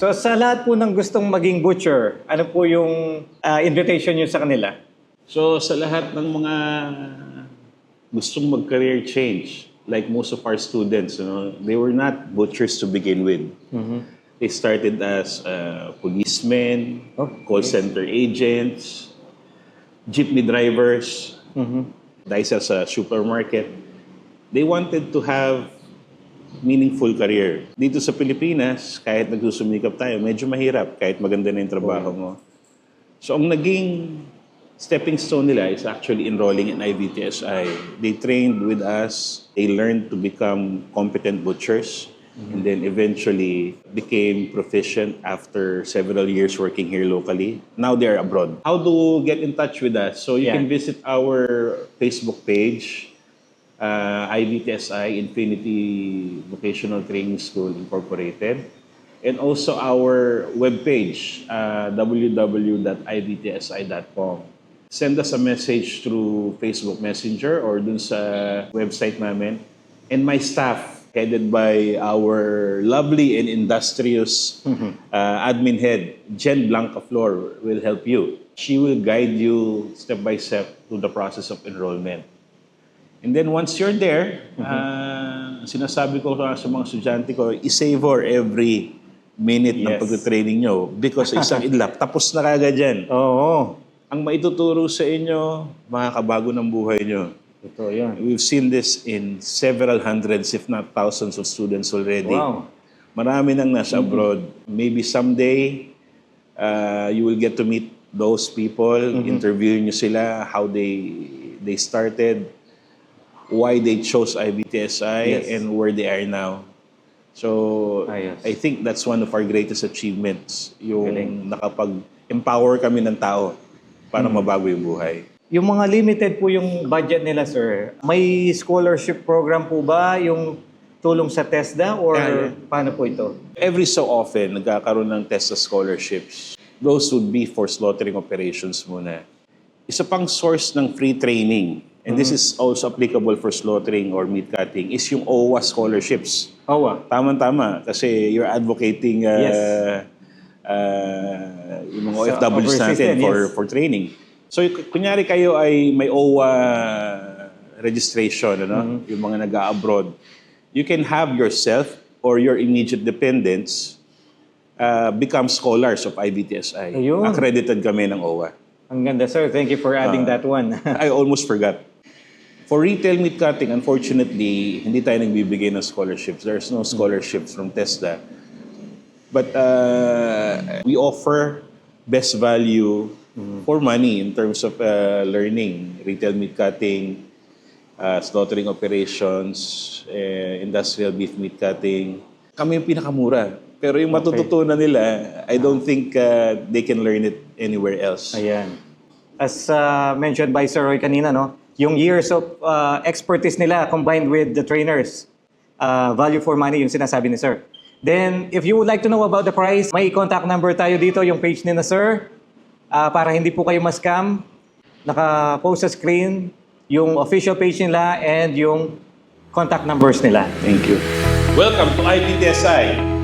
So sa lahat po ng gustong maging butcher, ano po yung invitation niyo sa kanila? So sa lahat ng mga gustong mag-career change, like most of our students, they were not butchers to begin with. They started as policemen, call center agents, jeepney drivers, dahil sa supermarket. They wanted to have meaningful career. Dito sa Pilipinas, kahit nagsusumikap tayo, medyo mahirap kahit maganda na yung trabaho mo. So ang naging stepping stone nila is actually enrolling in IBTSI. They trained with us, they learned to become competent butchers, and then eventually became proficient after several years working here locally. Now they're abroad. How to get in touch with us? So you can visit our Facebook page, IBTSI, Infinity Vocational Training School Incorporated, and also our webpage, www.ibtsi.com. Send us a message through Facebook Messenger or dun sa website namin. And my staff, headed by our lovely and industrious admin head, Jen Blancaflor, will help you. She will guide you step by step through the process of enrollment. And then once you're there, sinasabi ko sa mga estudyante ko, i-savor every minute ng pag-training nyo because isang idlap, tapos na kagad yan. Oo. Ang maituturo sa inyo, makakabago ng buhay nyo. Ito, yan. We've seen this in several hundreds, if not thousands of students already. Wow. Marami nang nasa abroad. Maybe someday, you will get to meet those people, interviewin nyo sila, how they started, why they chose IBTSI, and where they are now. So, I think that's one of our greatest achievements, yung nakapag-empower kami ng tao para mabago yung buhay. Yung mga limited po yung budget nila, sir. May scholarship program po ba yung tulong sa TESDA or paano po ito? Every so often, nagkakaroon ng TESDA scholarships. Those would be for slaughtering operations muna. Isa pang source ng free training, and this is also applicable for slaughtering or meat cutting, is yung OWA scholarships. OWA? Tama-tama, kasi you're advocating yung mga OFWs natin for training. So, kunyari kayo ay may OWA registration, yung mga nag-a-abroad, you can have yourself or your immediate dependents become scholars of IBTSI. Ayun. Accredited kami ng OWA. Ang ganda, sir. Thank you for adding that one. I almost forgot. For retail meat cutting, unfortunately, hindi tayo nagbibigay ng scholarships. There's no scholarships from TESDA. But we offer best value for money in terms of learning, retail meat cutting, slaughtering operations, industrial beef meat cutting. Kami yung pinakamura. Pero yung matututunan nila, I don't think they can learn it anywhere else. Ayan. As mentioned by Sir Roy kanina, yung years of expertise nila combined with the trainers, value for money yung sinasabi ni Sir. Then, if you would like to know about the price, may contact number tayo dito, yung page ni na Sir. Para hindi po kayo ma-scam, naka-post sa screen yung official page nila and yung contact numbers nila. Thank you. Welcome to IBTSI.